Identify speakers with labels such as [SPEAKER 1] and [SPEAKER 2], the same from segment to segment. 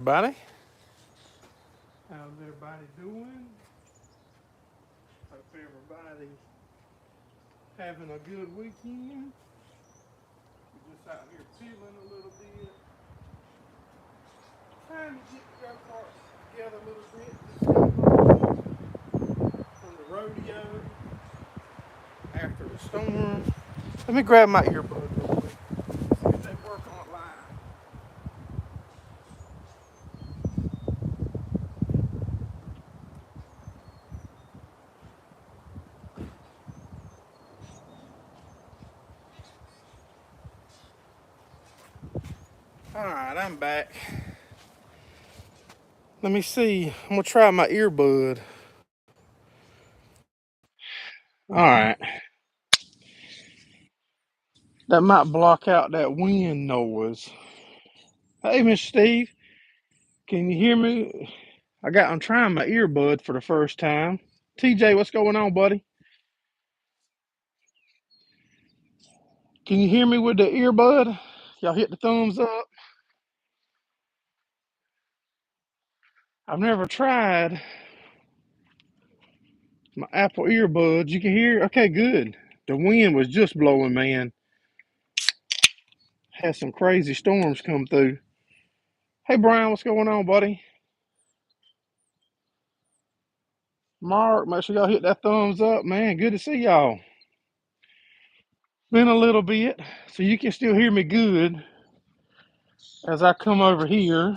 [SPEAKER 1] Everybody, how's everybody doing? Hope everybody's having a good weekend. We're just out here chilling a little bit, trying to get the go-karts together a little bit. Just got home from the rodeo after the storm. Let me grab my earbuds real quick. See if they work online. All right, I'm back. Let me see. I'm gonna try my earbud. All right, that might block out that wind noise. Hey, Mr. Steve, can you hear me? I'm trying my earbud for the first time. TJ, what's going on, buddy? Can you hear me with the earbud? Y'all hit the thumbs up. I've never tried my Apple earbuds. You can hear? Okay, good. The wind was just blowing, man. Had some crazy storms come through. Hey, Brian, what's going on, buddy? Mark, make sure y'all hit that thumbs up, man. Good to see y'all. Been a little bit, so you can still hear me good as I come over here.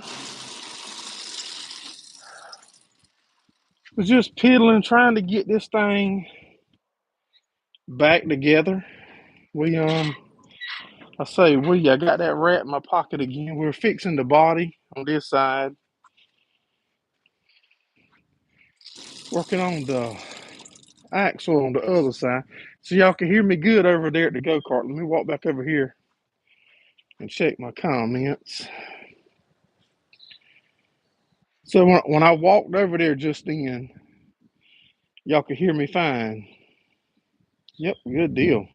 [SPEAKER 1] Was just piddling, trying to get this thing back together. We I got that rat in my pocket again. We're fixing the body on this side, working on the axle on the other side. So y'all can hear me good over there at the go-kart. Let me walk back over here and check my comments. So when I walked over there just then, y'all could hear me fine. Yep, good deal.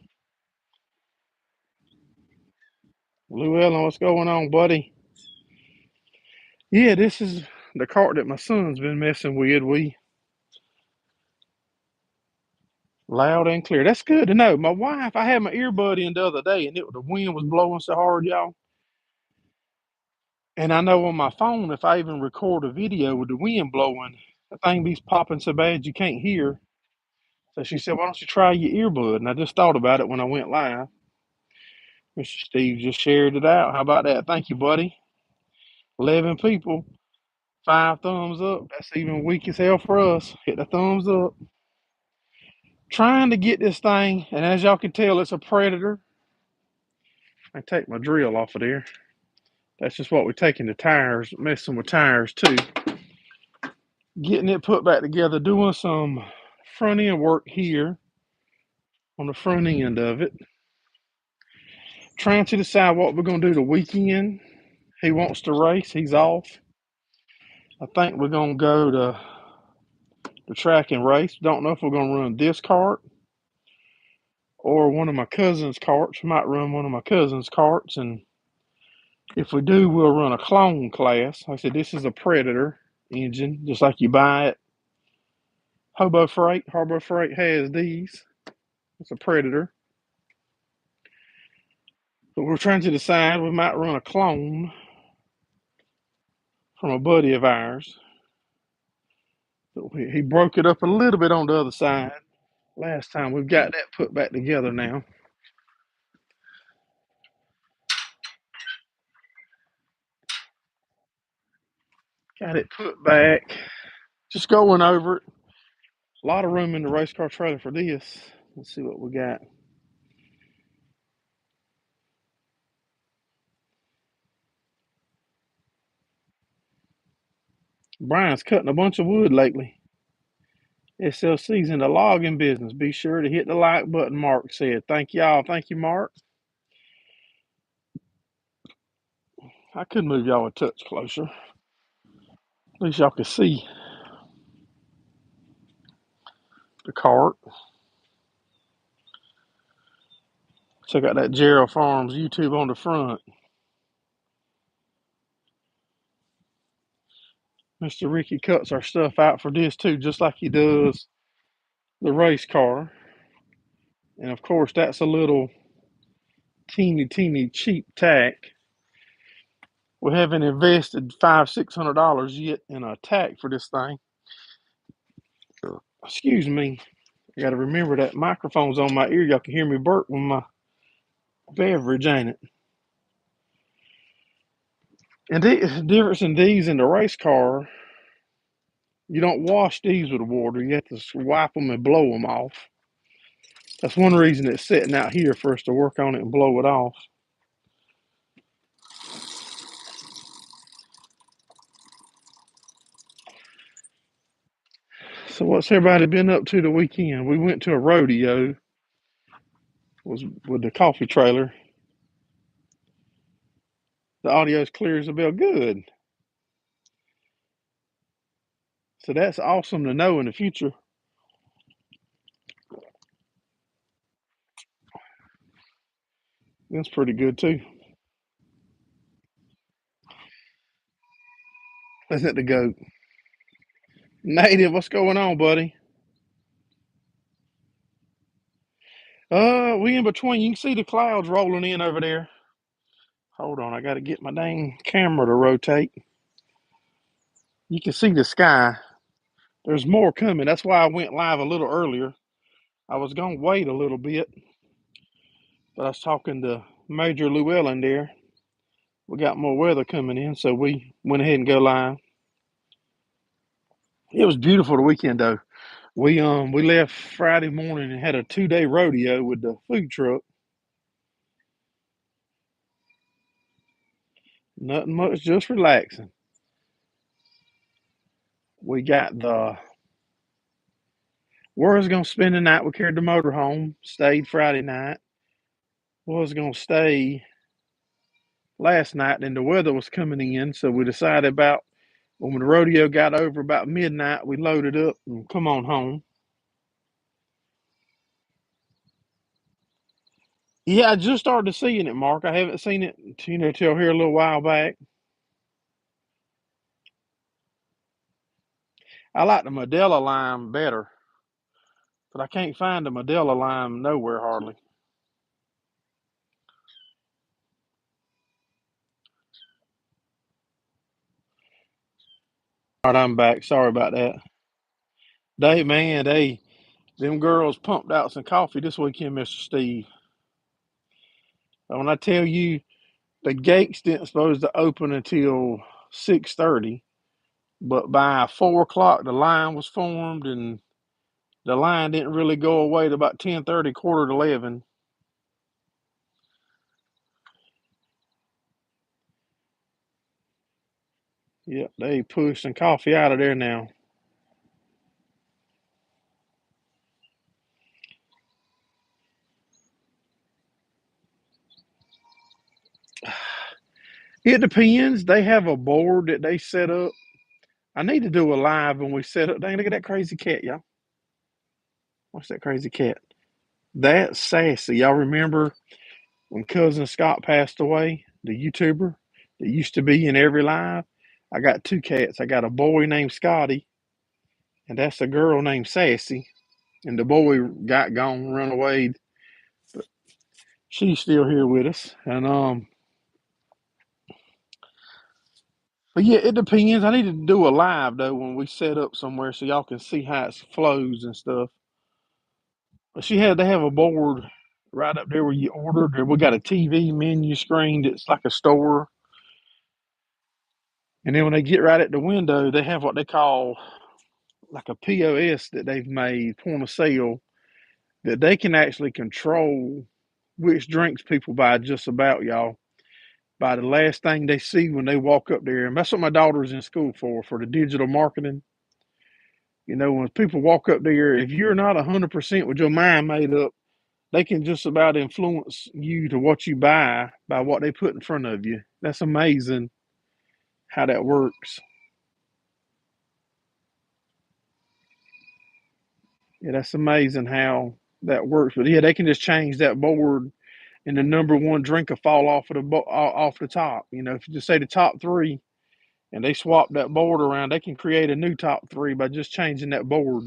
[SPEAKER 1] Llewellyn, what's going on, buddy? Yeah, this is the cart that my son's been messing with. We loud and clear. That's good to know. My wife, I had my earbud in the other day, and the wind was blowing so hard, y'all. And I know on my phone, if I even record a video with the wind blowing, the thing be popping so bad you can't hear. So she said, "Why don't you try your earbud?" And I just thought about it when I went live. Mr. Steve just shared it out. How about that? Thank you, buddy. 11 people, 5 thumbs up. That's even weak as hell for us. Hit the thumbs up. Trying to get this thing, and as y'all can tell, it's a predator. I take my drill off of there. That's just what we're taking the tires, messing with tires too. Getting it put back together, doing some front end work here on the front end of it. Trying to decide what we're going to do the weekend. He wants to race, he's off. I think we're going to go to the track and race. Don't know if we're going to run this cart or one of my cousin's carts. We might run one of my cousin's carts, and if we do, we'll run a clone class. Like I said, this is a Predator engine, just like you buy it. Harbor Freight has these. It's a Predator. But we're trying to decide we might run a clone from a buddy of ours. So he broke it up a little bit on the other side last time. We've got that put back together now. Got it put back. Just going over it. A lot of room in the race car trailer for this. Let's see what we got. Brian's cutting a bunch of wood lately. SLC's in the logging business. Be sure to hit the like button, Mark said. Thank y'all. Thank you, Mark. I could move y'all a touch closer. At least y'all can see the cart. Check out that Gerrald Farms YouTube on the front. Mr. Ricky cuts our stuff out for this too, just like he does the race car. And of course, that's a little teeny cheap tack. We haven't invested $500-600 yet in a tack for this thing. Excuse me. I got to remember that microphone's on my ear. Y'all can hear me burp with my beverage, ain't it? And the difference in these and the race car, you don't wash these with water. You have to wipe them and blow them off. That's one reason it's sitting out here for us to work on it and blow it off. So what's everybody been up to the weekend? We went to a rodeo. Was with the coffee trailer. The audio's clear as a bell. Good. So that's awesome to know in the future. That's pretty good too. Isn't it the goat? Native, what's going on, buddy? We in between. You can see the clouds rolling in over there. Hold on, I gotta get my dang camera to rotate. You can see the sky. There's more coming. That's why I went live a little earlier. I was gonna wait a little bit, but I was talking to Major Llewellyn there. We got more weather coming in, so we went ahead and go live. It was beautiful the weekend though. We left Friday morning and had a 2-day rodeo with the food truck. Nothing much, just relaxing. We got the was gonna spend the night. We carried the motor home, stayed Friday night. Was gonna stay last night, and the weather was coming in, so we decided about when the rodeo got over about midnight, we loaded up and come on home. Yeah, I just started seeing it, Mark. I haven't seen it, till here a little while back. I like the Modelo lime better, but I can't find the Modelo lime nowhere hardly. All right, I'm back. Sorry about that. Them girls pumped out some coffee this weekend, Mr. Steve. When I tell you the gates didn't supposed to open until 6:30, but by 4 o'clock the line was formed, and the line didn't really go away to about 10:30, quarter to 11. Yep, they pushed some coffee out of there now. It depends. They have a board that they set up. I need to do a live when we set up. Dang, look at that crazy cat, y'all. What's that crazy cat? That's Sassy. Y'all remember when cousin Scott passed away, the YouTuber that used to be in every live? I got two cats. I got a boy named Scotty, and that's a girl named Sassy. And the boy got gone, run away, but she's still here with us. And but yeah, it depends. I need to do a live though when we set up somewhere so y'all can see how it flows and stuff. But they have a board right up there where you ordered. We got a TV menu screen that's like a store. And then when they get right at the window, they have what they call like a POS that they've made, point of sale, that they can actually control which drinks people buy just about, y'all, by the last thing they see when they walk up there. And that's what my daughter's in school for the digital marketing. When people walk up there, if you're not 100% with your mind made up, they can just about influence you to what you buy by what they put in front of you. That's amazing how that works. Yeah, that's amazing how that works. But yeah, they can just change that board, and the number one drink will fall off the top. If you just say the top three, and they swap that board around. They can create a new top three by just changing that board.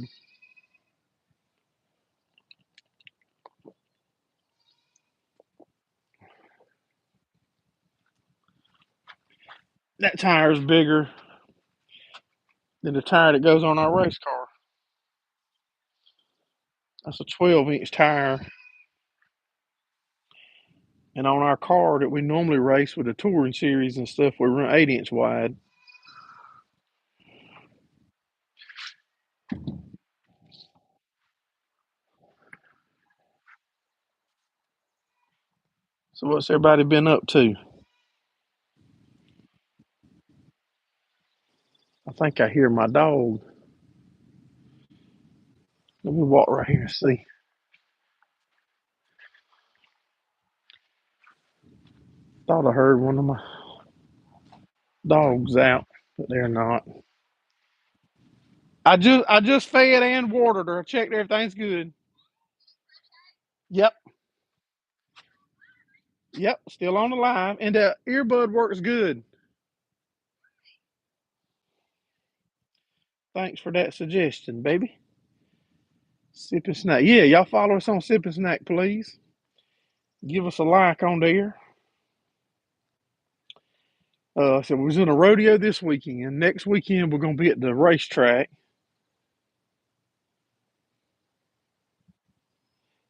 [SPEAKER 1] That tire is bigger than the tire that goes on our race car. That's a 12-inch tire. And on our car that we normally race with the touring series and stuff, we run 8-inch wide. So what's everybody been up to? I think I hear my dog. Let me walk right here and see. Thought I heard one of my dogs out, but they're not. I just fed and watered her. I checked everything's good. Yep, yep, still on the line, and the earbud works good. Thanks for that suggestion, baby. Sip and Snack. Yeah, y'all follow us on Sip and Snack, please. Give us a like on there. So we was in a rodeo this weekend. Next weekend we're gonna be at the racetrack.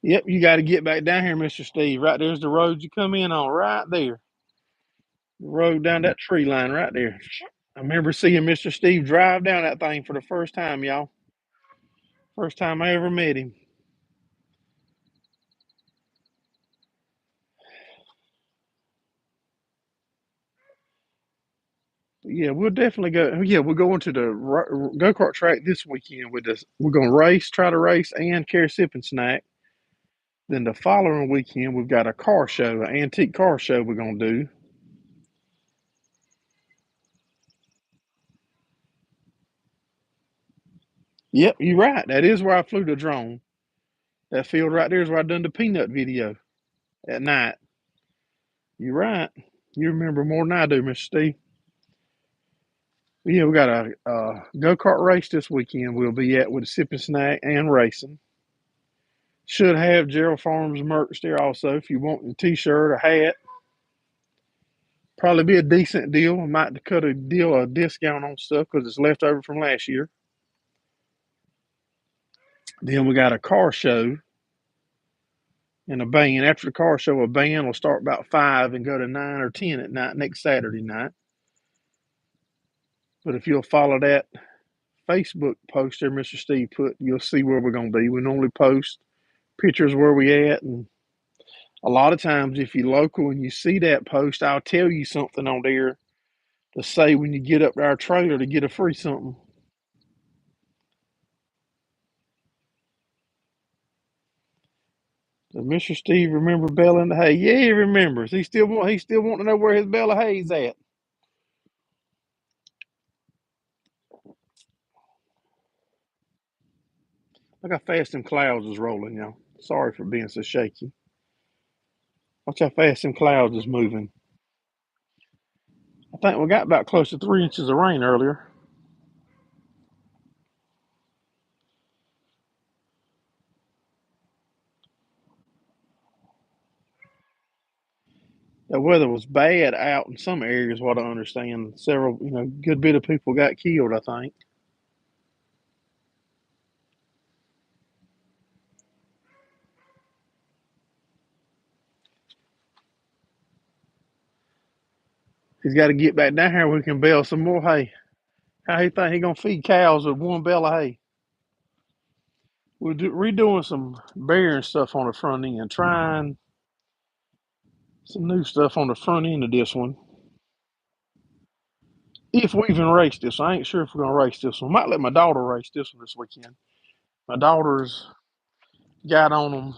[SPEAKER 1] Yep, you got to get back down here, Mr. Steve. Right there's the road you come in on, right there. The road down that tree line right there. I remember seeing Mr. Steve drive down that thing for the first time, y'all. First time I ever met him. Yeah, we'll definitely go. Yeah, we're going to the go kart track this weekend with us. We're gonna race, try to race, and carry sip and snack. Then the following weekend we've got a car show, an antique car show we're gonna do. Yep, you're right. That is where I flew the drone. That field right there is where I done the peanut video at night. You're right. You remember more than I do, Mr. Steve. Yeah, we got a go kart race this weekend. We'll be at with a sip and snack and racing. Should have Gerrald Farms merch there also if you want a t-shirt or hat. Probably be a decent deal. I might cut a discount on stuff because it's left over from last year. Then we got a car show and a band. After the car show, a band will start about 5 and go to 9 or 10 at night next Saturday night. But if you'll follow that Facebook post there Mr. Steve put, you'll see where we're going to be. We normally post pictures where we at, and a lot of times if you're local and you see that post, I'll tell you something on there to say when you get up to our trailer to get a free something. Does Mr. Steve remember baling the hay? Yeah, he remembers. He still want to know where his bale of hay's at. Look how fast them clouds is rolling, y'all. Sorry for being so shaky. Watch how fast them clouds is moving. I think we got about close to 3 inches of rain earlier. The weather was bad out in some areas, what I understand. Several, good bit of people got killed, I think. He's got to get back down here where we can bale some more hay. How he think he gonna feed cows with one bale of hay? We're redoing some bearing stuff on the front end, trying some new stuff on the front end of this one. If we even race this, I ain't sure if we're gonna race this one. Might let my daughter race this one this weekend. My daughter's got on them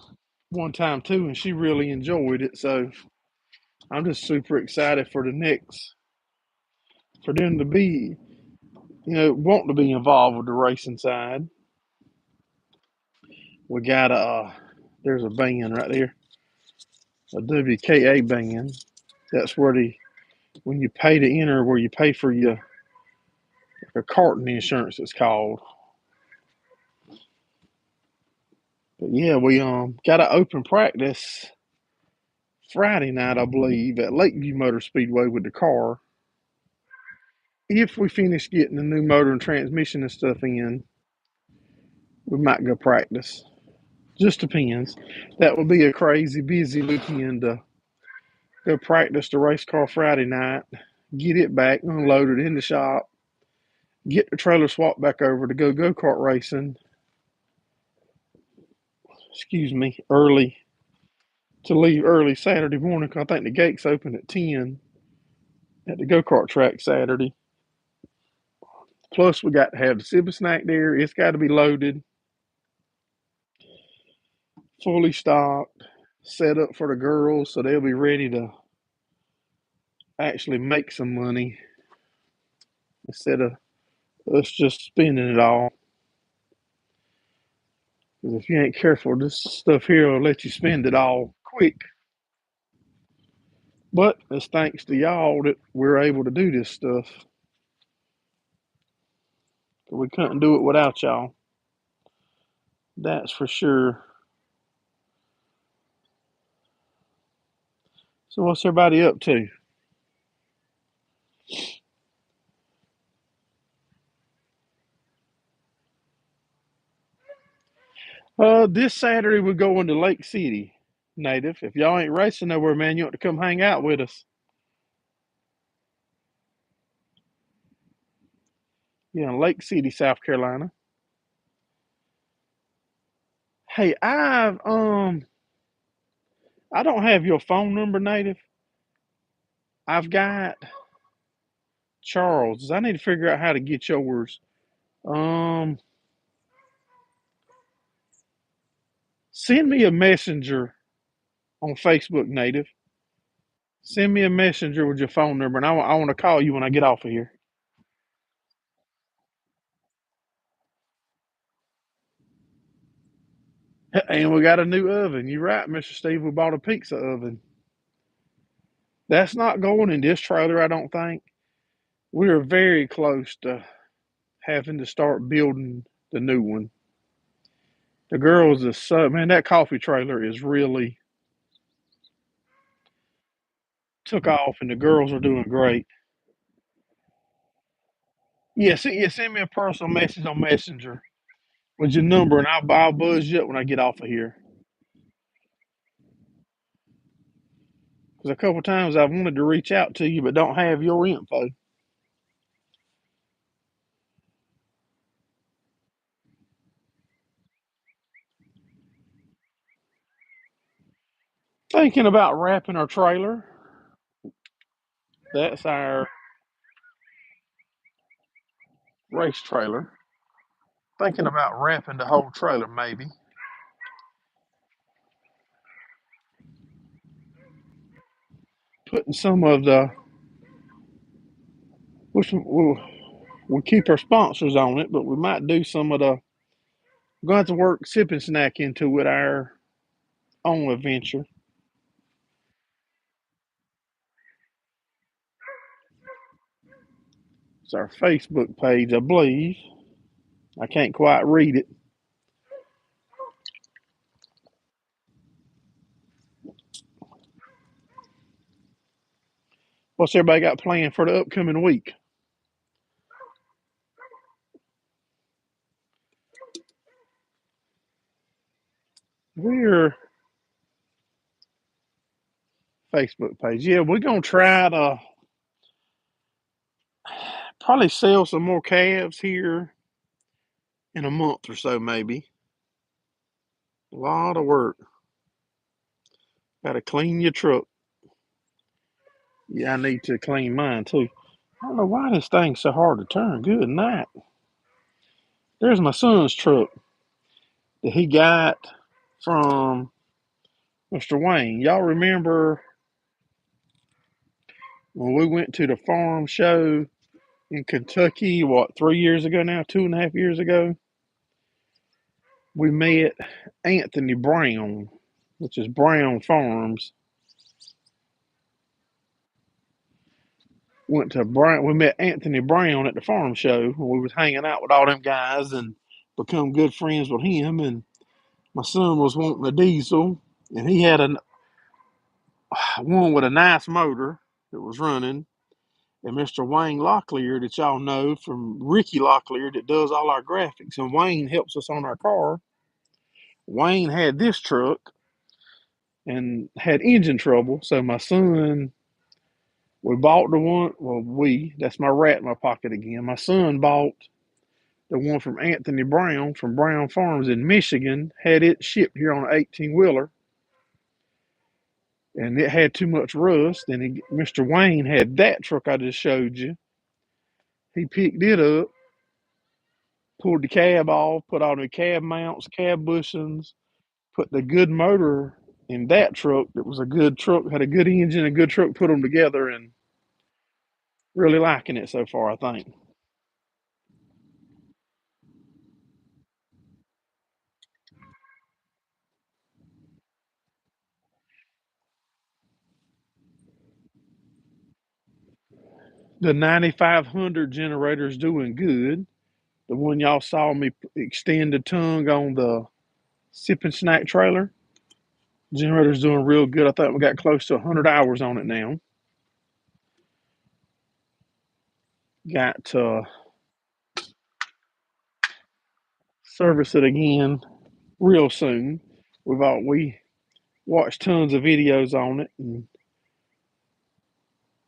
[SPEAKER 1] one time too, and she really enjoyed it. So I'm just super excited for the next, for them to be, want to be involved with the racing side. We got there's a band right there, a WKA band. That's where when you pay to enter, where you pay for your or carton insurance it's called. But yeah, we got an open practice Friday night, I believe, at Lakeview Motor Speedway with the car. If we finish getting the new motor and transmission and stuff in, we might go practice. Just depends. That would be a crazy busy weekend to go practice the race car Friday night, get it back, unload it in the shop, get the trailer swapped back over to go kart racing. Excuse me, early to leave early Saturday morning. 'Cause I think the gates open at 10 at the go kart track Saturday. Plus, we got to have the sip snack there. It's got to be loaded, fully stocked, set up for the girls so they'll be ready to actually make some money instead of us just spending it all. Because if you ain't careful, this stuff here will let you spend it all quick. But it's thanks to y'all that we're able to do this stuff. We couldn't do it without y'all. That's for sure. So what's everybody up to? This Saturday we're going to Lake City, Native. If y'all ain't racing nowhere, man, you want to come hang out with us. Yeah, in Lake City, South Carolina. Hey, I don't have your phone number, Native. I've got Charles. I need to figure out how to get yours. Um, Send me a messenger on Facebook, Native. Send me a messenger with your phone number, and I want to call you when I get off of here. And we got a new oven. You're right, Mr. Steve. We bought a pizza oven. That's not going in this trailer, I don't think. We're very close to having to start building the new one. The girls is so man, that coffee trailer is really took off, and the girls are doing great. Yeah, send me a personal message on Messenger with your number, and I'll buzz you up when I get off of here. Because a couple times I've wanted to reach out to you, but don't have your info. Thinking about wrapping our trailer. That's our race trailer. Thinking about wrapping the whole trailer, maybe. Putting some of the, which we'll keep our sponsors on it, but we might do some of the, we're going to have to work Sip and Snack into it, our own adventure. It's our Facebook page, I believe. I can't quite read it. What's everybody got planned for the upcoming week? We're Facebook page. Yeah, we're gonna try to probably sell some more calves here in a month or so, maybe. A lot of work. Got to clean your truck. Yeah, I need to clean mine too. I don't know why this thing's so hard to turn. Good night. There's my son's truck that he got from Mr. Wayne. Y'all remember when we went to the farm show in Kentucky, what, 3 years ago now, 2.5 years ago? We met Anthony Brown, which is Brown Farms. went to Brown. We met Anthony Brown at the farm show. We was hanging out with all them guys and become good friends with him. And my son was wanting a diesel, and he had one with a nice motor that was running. And Mr. Wayne Locklear, that y'all know from Ricky Locklear, that does all our graphics, and Wayne helps us on our car. Wayne had this truck and had engine trouble, so my son, we bought the one. Well, that's my rat in my pocket again. My son bought the one from Anthony Brown from Brown Farms in Michigan, had it shipped here on an 18-wheeler, and it had too much rust. And Mr. Wayne had that truck I just showed you. He picked it up, pulled the cab off, put all the cab mounts, cab bushings, put the good motor in that truck. That was a good truck, had a good engine, a good truck, put them together, and really liking it so far, I think. The 9500 generator's doing good. The one y'all saw me extend the tongue on the sip and snack trailer, generator's doing real good. I think we got close to 100 hours on it now. Got to service it again real soon. We watched tons of videos on it and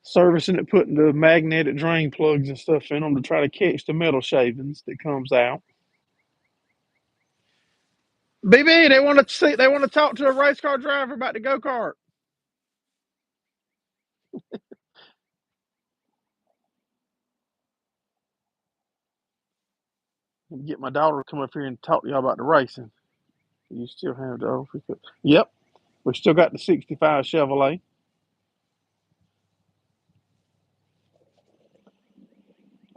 [SPEAKER 1] servicing it, putting the magnetic drain plugs and stuff in them to try to catch the metal shavings that comes out. BB, they want to talk to a race car driver about the go kart. Get my daughter to come up here and talk to y'all about the racing. You still have the old. Yep, we still got the '65 Chevrolet.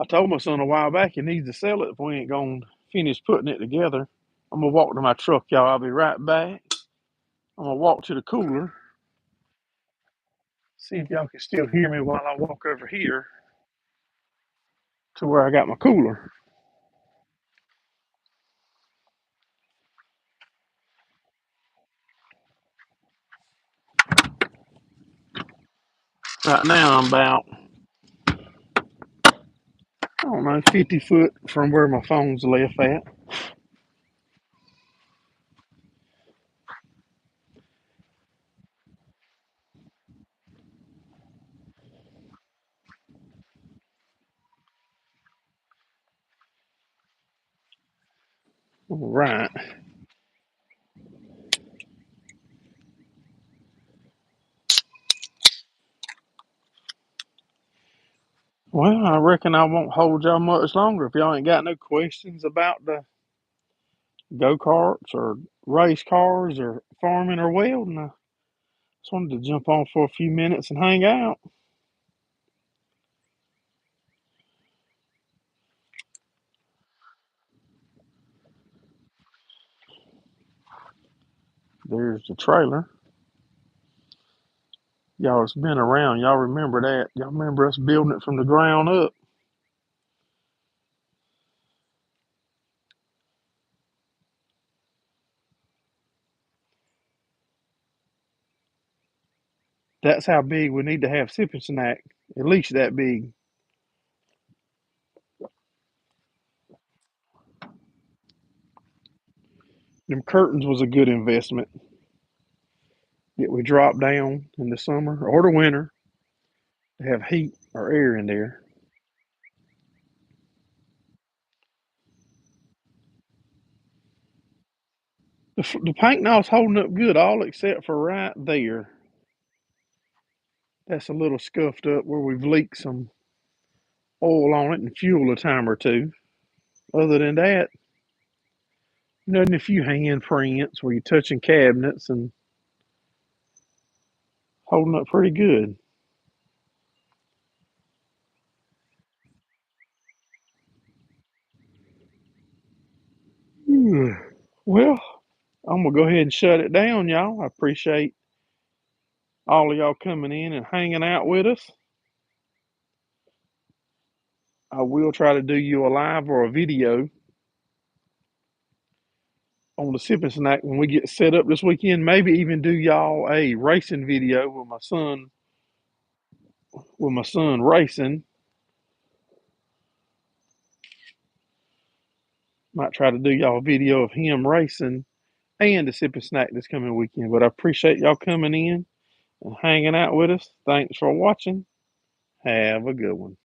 [SPEAKER 1] I told my son a while back he needs to sell it if we ain't gonna finish putting it together. I'm gonna walk to my truck, y'all. I'll be right back. I'm gonna walk to the cooler. See if y'all can still hear me while I walk over here to where I got my cooler. Right now I'm about, I don't know, 50 foot from where my phone's left at. All right. Well, I reckon I won't hold y'all much longer if y'all ain't got no questions about the go karts or race cars or farming or welding. I just wanted to jump on for a few minutes and hang out. There's the trailer. Y'all's been around. Y'all remember that. Y'all remember us building it from the ground up. That's how big we need to have sipping snack. At least that big. Them curtains was a good investment that we dropped down in the summer or the winter to have heat or air in there. The paint now is holding up good, all except for right there. That's a little scuffed up where we've leaked some oil on it and fuel a time or two. Other than that, nothing, a few hand prints where you're touching cabinets and holding up pretty good. Well, I'm gonna go ahead and shut it down, y'all. I appreciate all of y'all coming in and hanging out with us. I will try to do you a live or a video on the sipping snack when we get set up this weekend. Maybe even do y'all a racing video with my son racing. Might try to do y'all a video of him racing and the sipping snack this coming weekend. But I appreciate y'all coming in and hanging out with us. Thanks for watching. Have a good one.